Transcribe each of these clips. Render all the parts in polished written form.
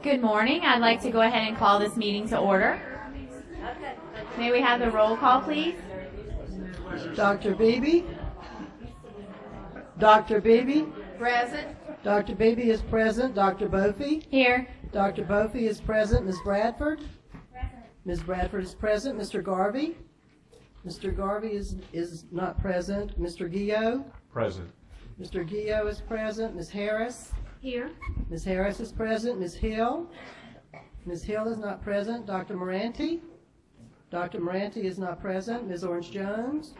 Good morning. I'd like to go ahead and call this meeting to order. May we have the roll call, please? Dr. Beebe? Dr. Beebe? Present. Dr. Beebe is present. Dr. Bofi? Here. Dr. Bofi is present. Ms. Bradford? Present. Ms. Bradford is present. Mr. Garvey? Mr. Garvey is not present. Mr. Guillot? Present. Mr. Guillot is present. Ms. Harris? Here. Ms. Harris is present. Ms. Hill? Ms. Hill is not present. Dr. Meranti? Dr. Meranti is not present. Ms. Orange-Jones?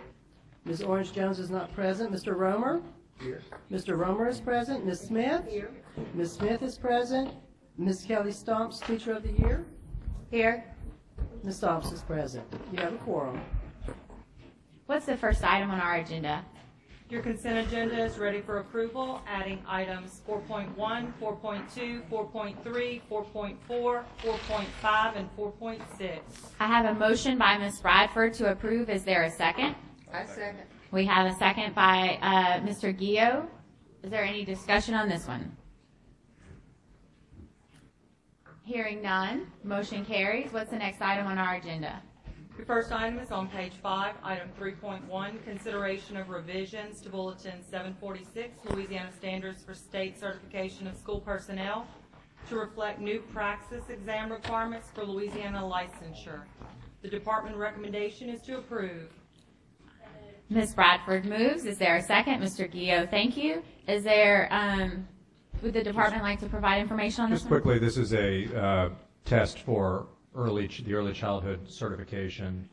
Ms. Orange-Jones is not present. Mr. Romer? Here. Mr. Romer is present. Ms. Smith? Here. Ms. Smith is present. Ms. Kelly Stomps, Teacher of the Year? Here. Ms. Stomps is present. You have a quorum. What's the first item on our agenda? Your consent agenda is ready for approval, adding items 4.1, 4.2, 4.3, 4.4, 4.5, and 4.6. I have a motion by Ms. Bradford to approve. Is there a second? I second. We have a second by Mr. Guillot. Is there any discussion on this one? Hearing none, motion carries. What's the next item on our agenda? Your first item is on page 5, item 3.1, consideration of revisions to Bulletin 746, Louisiana Standards for State Certification of School Personnel, to reflect new praxis exam requirements for Louisiana licensure. The department recommendation is to approve. Ms. Bradford moves. Is there a second? Mr. Guillot, thank you. Is there, would the department like to provide information on this Just one? quickly, this is a test for the early childhood certification.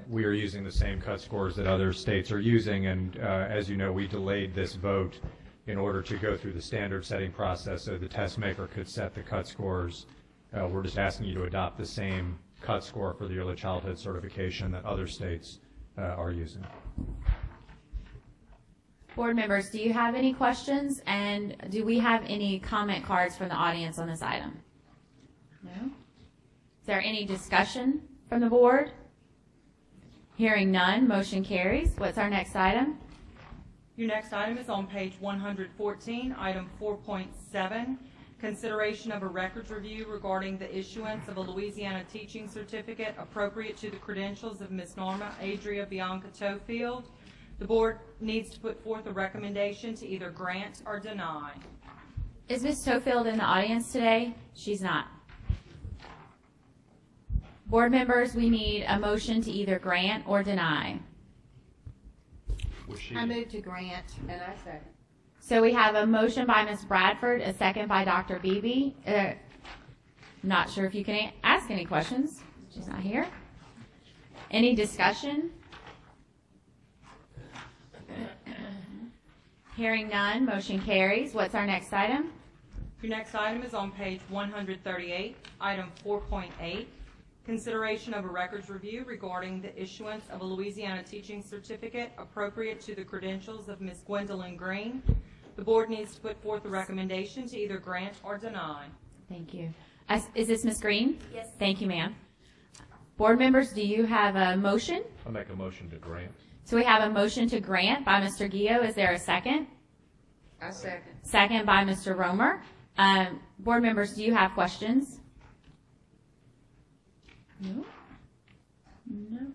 We are using the same cut scores that other states are using, and as you know, we delayed this vote in order to go through the standard setting process so the test maker could set the cut scores. We're just asking you to adopt the same cut score for the early childhood certification that other states are using. Board members, do you have any questions? And do we have any comment cards from the audience on this item? No? Is there any discussion from the board? Hearing none, motion carries. What's our next item? Your next item is on page 114, item 4.7, consideration of a records review regarding the issuance of a Louisiana teaching certificate appropriate to the credentials of Ms. Norma Adria Bianca Toefield. The board needs to put forth a recommendation to either grant or deny. Is Ms. Toefield in the audience today? She's not. Board members, we need a motion to either grant or deny. I move to grant, and I second. So we have a motion by Ms. Bradford, a second by Dr. Beebe. Not sure if you can ask any questions. She's not here. Any discussion? Hearing none, motion carries. What's our next item? Your next item is on page 138, item 4.8, consideration of a records review regarding the issuance of a Louisiana teaching certificate appropriate to the credentials of Ms. Gwendolyn Green. The board needs to put forth a recommendation to either grant or deny. Thank you. Is this Ms. Green? Yes. Thank you, ma'am. Board members, do you have a motion? I'll make a motion to grant. So we have a motion to grant by Mr. Guillot. Is there a second? I second. Second by Mr. Romer. Board members, do you have questions? No? No.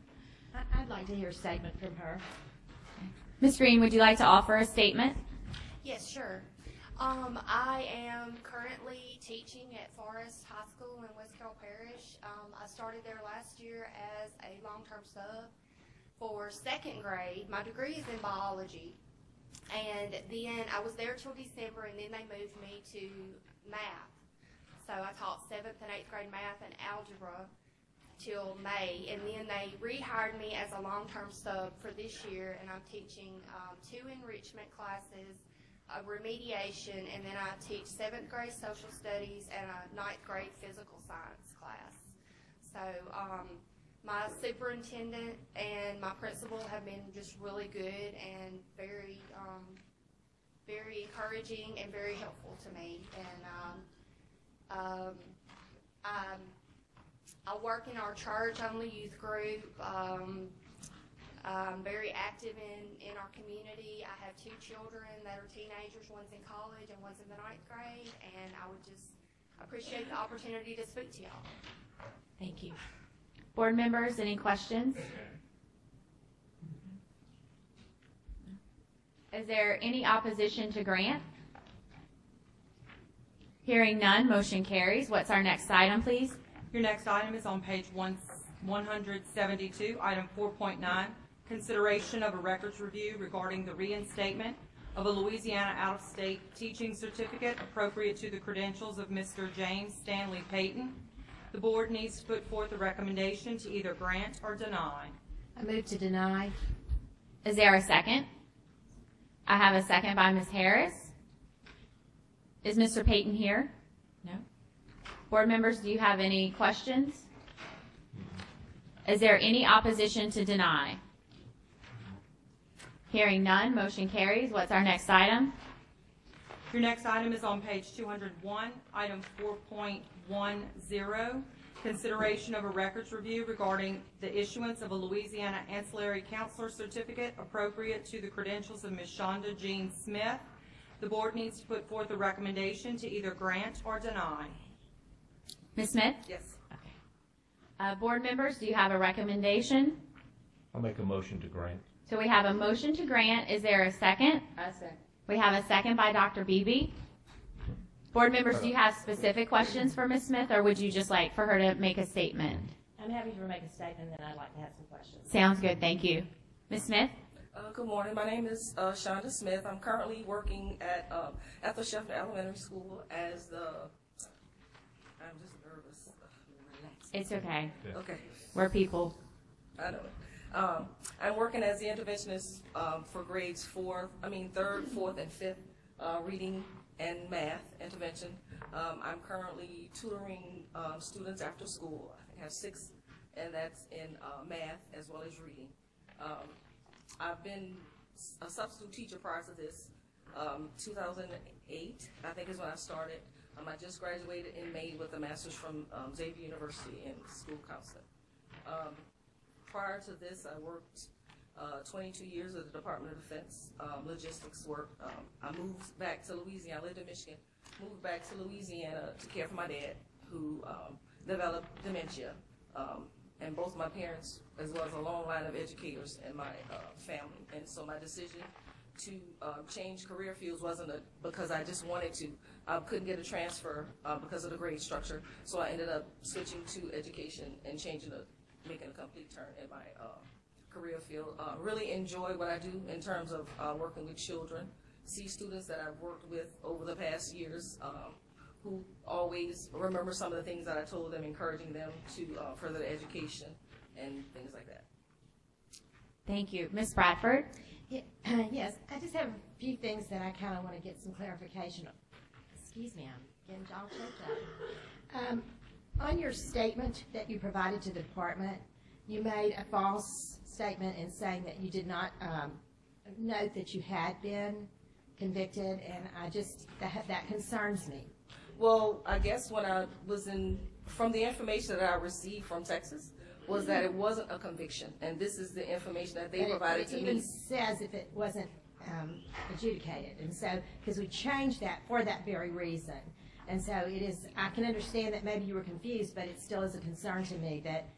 I'd like to hear a statement from her. Ms. Green, would you like to offer a statement? Yes, sure. I am currently teaching at Forest High School in West Carroll Parish. I started there last year as a long-term sub for second grade. My degree is in biology. And then I was there till December, and then they moved me to math. So I taught 7th and 8th grade math and algebra till May, and then they rehired me as a long-term sub for this year, and I'm teaching 2 enrichment classes, a remediation, and then I teach 7th grade social studies and a 9th grade physical science class. So my superintendent and my principal have been just really good and very encouraging and very helpful to me. And I work in our church-only youth group. I'm very active in our community. I have 2 children that are teenagers. One's in college and one's in the 9th grade. And I appreciate the opportunity to speak to y'all. Thank you. Board members, any questions? Is there any opposition to grant? Hearing none, motion carries. What's our next item, please? Your next item is on page 172, item 4.9, consideration of a records review regarding the reinstatement of a Louisiana out-of-state teaching certificate appropriate to the credentials of Mr. James Stanley Payton. The board needs to put forth a recommendation to either grant or deny. I move to deny. Is there a second? I have a second by Ms. Harris. Is Mr. Payton here? No. Board members, do you have any questions? Is there any opposition to deny? Hearing none, motion carries. What's our next item? Your next item is on page 201, item 4.10, consideration of a records review regarding the issuance of a Louisiana ancillary counselor certificate appropriate to the credentials of Ms. Shonda Jean Smith. The board needs to put forth a recommendation to either grant or deny. Ms. Smith? Yes. Okay. Board members, do you have a recommendation? I'll make a motion to grant. So we have a motion to grant. Is there a second? I second. We have a second by Dr. Beebe. Board members, do you have specific questions for Ms. Smith, or would you just like for her to make a statement? I'm happy to make a statement, and I'd like to have some questions. Sounds good. Thank you. Ms. Smith? Good morning. My name is Shonda Smith. I'm currently working at the Sheffield Elementary School as the. I'm just nervous. It's okay. Okay, We're people. I know it. I'm working as the interventionist for grades third, fourth, and fifth reading and math intervention. I'm currently tutoring students after school. I have 6, and that's in math as well as reading. I've been a substitute teacher prior to this. 2008, I think, is when I started. I just graduated in May with a master's from Xavier University in school counseling. Prior to this, I worked 22 years at the Department of Defense, logistics work. I moved back to Louisiana. I lived in Michigan, moved back to Louisiana to care for my dad, who developed dementia. And both my parents, as well as a long line of educators in my family. And so my decision to change career fields wasn't because I just wanted to. I couldn't get a transfer because of the grade structure. So I ended up switching to education and making a complete turn in my career field. Really enjoy what I do in terms of working with children. See students that I've worked with over the past years who always remember some of the things that I told them, encouraging them to further their education and things like that. Thank you. Ms. Bradford? Yes, I just have a few things that I kind of want to get some clarification on. Excuse me, I'm getting all choked up. On your statement that you provided to the department, you made a false statement in saying that you did not note that you had been convicted, and that concerns me. Well, I guess when I was from the information that I received from Texas, was that it wasn't a conviction, and this is the information that they provided to me. It even says if it wasn't adjudicated, and so, because we changed that for that very reason. And so it is, I can understand that maybe you were confused, but it still is a concern to me that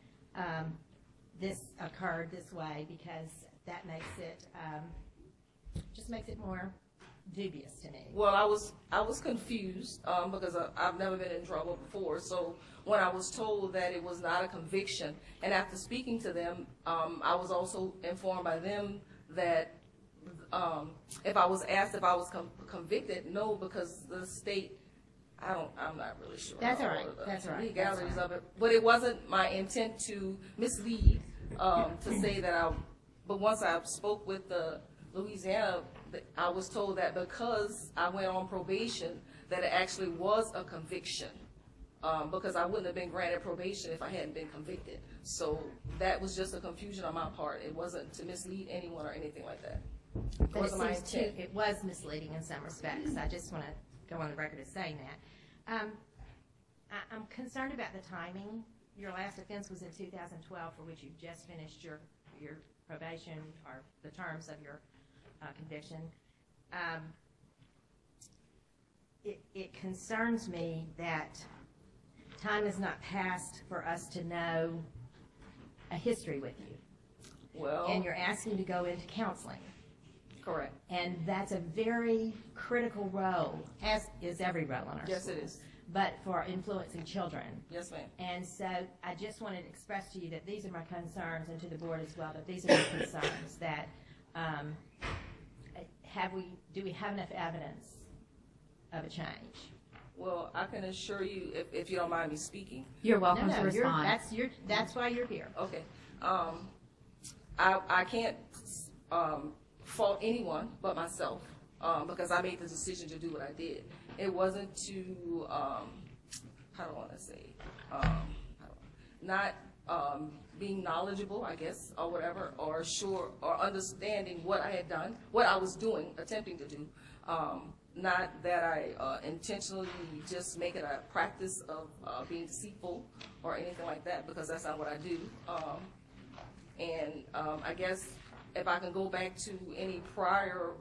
this occurred this way, because that makes it, just makes it more dubious to me. Well, I was confused because I've never been in trouble before. So when I was told that it was not a conviction, and after speaking to them, I was also informed by them that if I was asked if I was convicted, no, because the state, I'm not really sure. That's all right. That's all right. Legalities of it, but it wasn't my intent to mislead to say that But once I spoke with the Louisiana, I was told that because I went on probation, that it actually was a conviction, because I wouldn't have been granted probation if I hadn't been convicted. So that was just a confusion on my part. It wasn't to mislead anyone or anything like that. But it was misleading in some respects. I just want to go on the record as saying that. I'm concerned about the timing. Your last offense was in 2012, for which you just finished your probation or the terms of your conviction. it concerns me that time has not passed for us to know a history with you. Well, And you're asking to go into counseling. correct. And that's a very critical role, as is every role in our Yes, schools. it is. But for influencing children. Yes, ma'am. And so I just wanted to express to you that these are my concerns, and to the board as well, that these are my concerns, that do we have enough evidence of a change? Well, I can assure you, if you don't mind me speaking. You're welcome No, to no, respond. that's why you're here. Okay. I can't fault anyone but myself because I made the decision to do what I did. It wasn't to, how do I want to say, not being knowledgeable, I guess, or whatever, or sure, or understanding what I had done, what I was doing, attempting to do. Not that I intentionally just make it a practice of being deceitful or anything like that, because that's not what I do. I guess if I can go back to any prior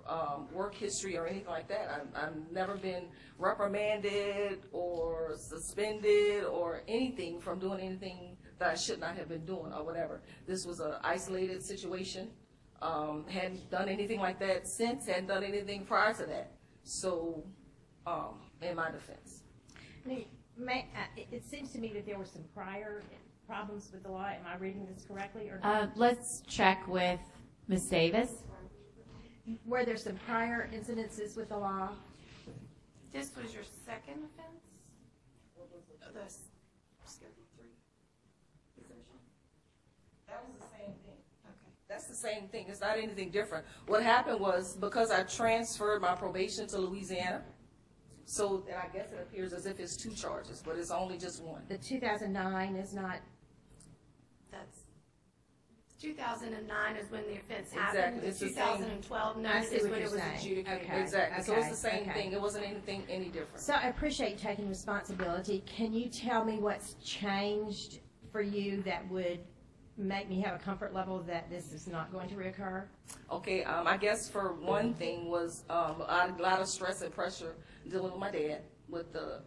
work history or anything like that, I've never been reprimanded or suspended or anything from doing anything that I should not have been doing or whatever. This was an isolated situation. Hadn't done anything like that since, hadn't done anything prior to that. So, in my defense. It seems to me that there were some prior problems with the law. Am I reading this correctly or Let's check with Ms. Davis. were there some prior incidences with the law? This was your second offense? The Schedule 3 position? That was the same thing. Okay. That's the same thing. It's not anything different. What happened was, because I transferred my probation to Louisiana, so and I guess it appears as if it's 2 charges, but it's only just 1. The 2009 is not. That's 2009 is when the offense Exactly. happened. It's the same. 2012 I notice see is what when you're it was saying. adjudicated. Okay. Exactly. So it's the same okay. thing. It wasn't anything any different. So I appreciate you taking responsibility. Can you tell me what's changed for you that would make me have a comfort level that this is not going to reoccur? Okay, I guess for one thing was a lot of stress and pressure dealing with my dad with the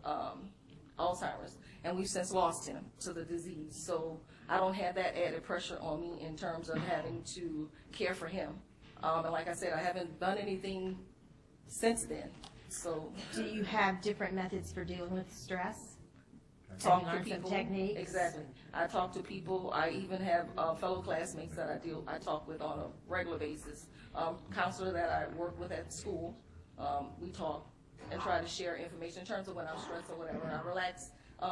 Alzheimer's, and we've since lost him to the disease. So I don't have that added pressure on me in terms of having to care for him. And like I said, I haven't done anything since then. So Do you have different methods for dealing with stress? talk to Have you learned people. some techniques? Exactly. I talk to people. I even have fellow classmates that I talk with on a regular basis. Counselor that I work with at school, we talk and try to share information in terms of when I'm stressed or whatever. I relax,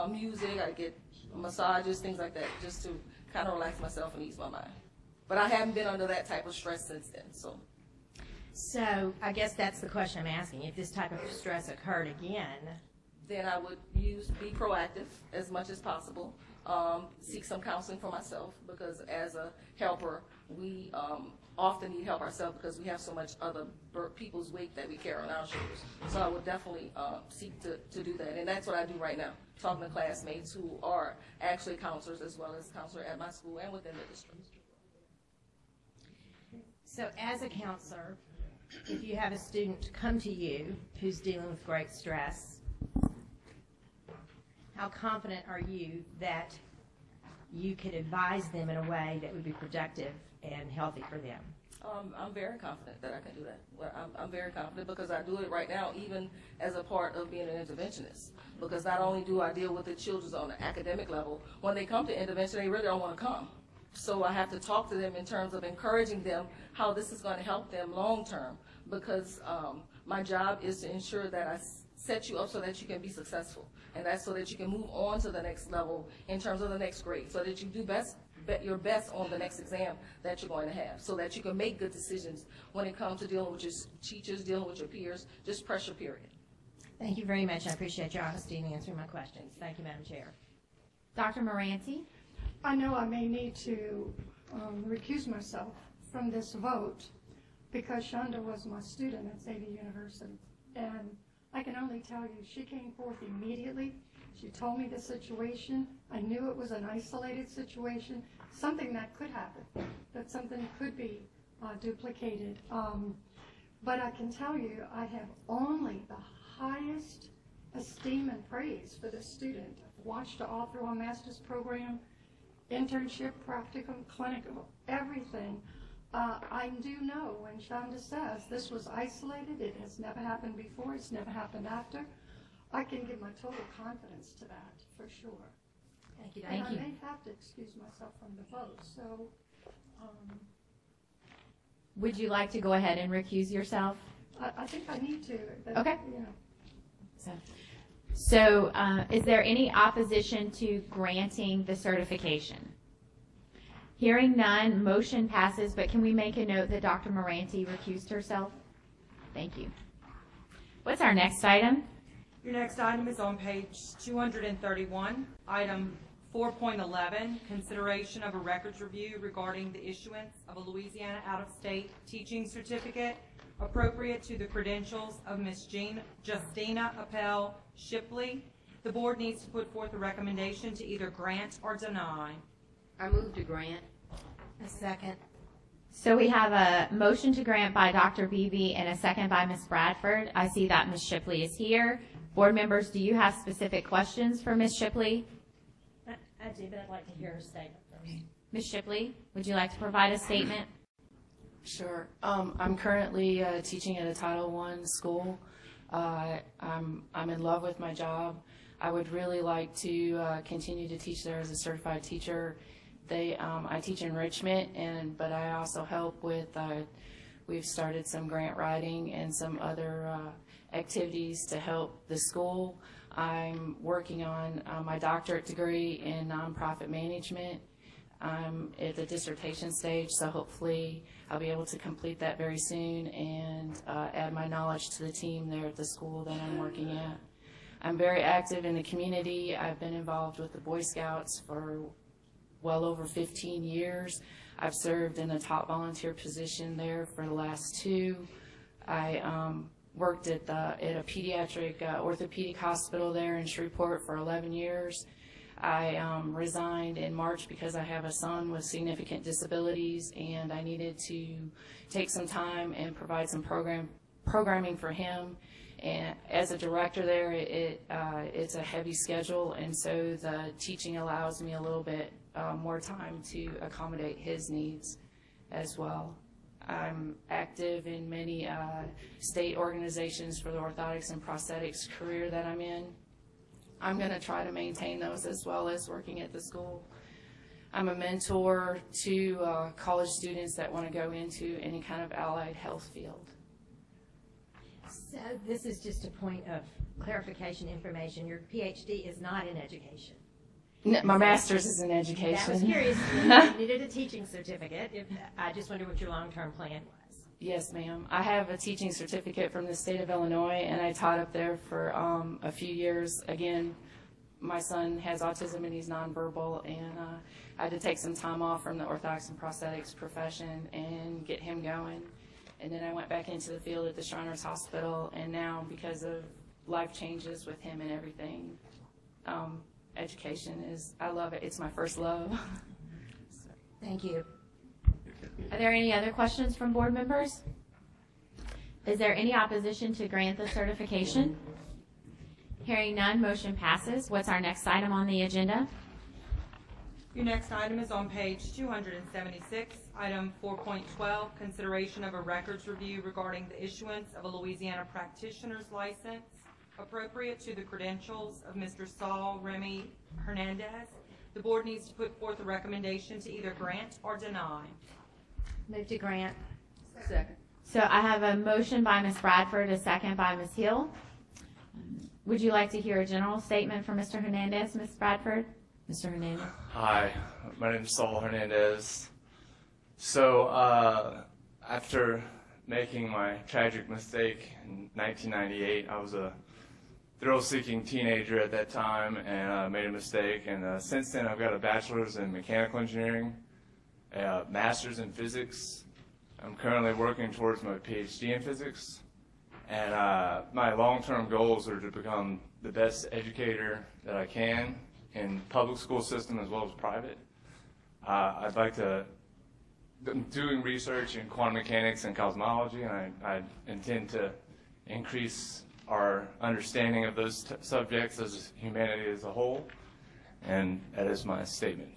music, I get massages, things like that, just to kind of relax myself and ease my mind. But I haven't been under that type of stress since then. So I guess that's the question I'm asking. If this type of stress occurred again, Then I would be proactive as much as possible, seek some counseling for myself, because as a helper, we often need help ourselves because we have so much other people's weight that we carry on our shoulders. So I would definitely seek to do that, and that's what I do right now, talking to classmates who are actually counselors as well as counselor at my school and within the district. so as a counselor, if you have a student come to you who's dealing with great stress, how confident are you that you could advise them in a way that would be productive and healthy for them? I'm very confident that I can do that. Well, I'm very confident because I do it right now, even as a part of being an interventionist. Because not only do I deal with the children on the academic level, when they come to intervention, they really don't want to come. So I have to talk to them in terms of encouraging them how this is going to help them long term. Because my job is to ensure that I set you up so that you can be successful. And that's so that you can move on to the next level in terms of the next grade, so that you do your best on the next exam that you're going to have, so that you can make good decisions when it comes to dealing with your teachers, dealing with your peers, just pressure period. Thank you very much. I appreciate your honesty in answering my questions. Thank you, Madam Chair. Dr. Meranti? I know I may need to recuse myself from this vote because Shonda was my student at Xavier University. And I can only tell you, she came forth immediately. She told me the situation. I knew it was an isolated situation, something that could happen, that something could be duplicated. But I can tell you, I have only the highest esteem and praise for this student. I've watched her all through our master's program, internship, practicum, clinical, everything. I do know when Shonda says this was isolated, it has never happened before, it's never happened after, I can give my total confidence to that, for sure. Thank you, And Dr. I may have to excuse myself from the vote, so, Would you like to go ahead and recuse yourself? I think I need to. But, Okay. you know. So, is there any opposition to granting the certification? Hearing none, motion passes, but can we make a note that Dr. Meranti recused herself? Thank you. What's our next item? Your next item is on page 231, item 4.11, consideration of a records review regarding the issuance of a Louisiana out-of-state teaching certificate appropriate to the credentials of Ms. Justina Appel Shipley. The board needs to put forth a recommendation to either grant or deny. I move to grant. A second. So we have a motion to grant by Dr. Beebe and a second by Ms. Bradford. I see that Ms. Shipley is here. Board members, do you have specific questions for Ms. Shipley? I do, but I'd like to hear her statement first. Ms. Shipley, would you like to provide a statement? Sure. I'm currently teaching at a Title I school. I'm in love with my job. I would really like to continue to teach there as a certified teacher. I teach enrichment, but I also help with, we've started some grant writing and some other activities to help the school. I'm working on my doctorate degree in nonprofit management. I'm at the dissertation stage, so hopefully I'll be able to complete that very soon and add my knowledge to the team there at the school that I'm working at. I'm very active in the community. I've been involved with the Boy Scouts for well over 15 years. I've served in a top volunteer position there for the last 2. I worked at a pediatric orthopedic hospital there in Shreveport for 11 years. I resigned in March because I have a son with significant disabilities, and I needed to take some time and provide some programming for him. And as a director there, it's a heavy schedule, and so the teaching allows me a little bit more time to accommodate his needs as well. I'm active in many state organizations for the orthotics and prosthetics career that I'm in. I'm going to try to maintain those as well as working at the school. I'm a mentor to college students that want to go into any kind of allied health field. So this is just a point of clarification information. Your PhD is not in education. No, my master's is in education. That was curious. You needed a teaching certificate. I just wondered what your long-term plan was. Yes, ma'am. I have a teaching certificate from the state of Illinois, and I taught up there for a few years. Again, my son has autism and he's nonverbal, and I had to take some time off from the orthotics and prosthetics profession and get him going. And then I went back into the field at the Shriners Hospital, and now because of life changes with him and everything, education is, I love it. It's my first love. So. Thank you. Are there any other questions from board members? Is there any opposition to grant the certification? Hearing none, motion passes. What's our next item on the agenda? Your next item is on page 276, item 4.12, consideration of a records review regarding the issuance of a Louisiana practitioner's license appropriate to the credentials of Mr. Saul Remy Hernandez. The board needs to put forth a recommendation to either grant or deny. Move to grant. Second. So I have a motion by Ms. Bradford, a second by Ms. Hill. Would you like to hear a general statement from Mr. Hernandez, Ms. Bradford? Mr. Hernandez. Hi, my name is Saul Hernandez. So after making my tragic mistake in 1998, I was a thrill-seeking teenager at that time and made a mistake. And since then, I've got a bachelor's in mechanical engineering, a master's in physics. I'm currently working towards my PhD in physics. And my long-term goals are to become the best educator that I can in public school system as well as private. I'd like to, I'm doing research in quantum mechanics and cosmology, and I intend to increase our understanding of those subjects as humanity as a whole, and that is my statement.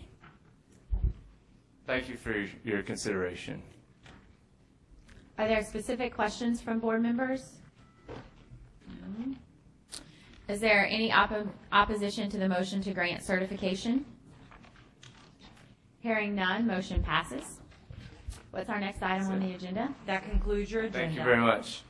Thank you for your consideration. Are there specific questions from board members? No. Is there any opposition to the motion to grant certification? Hearing none, motion passes. What's our next item on the agenda? That concludes your agenda. Thank you very much.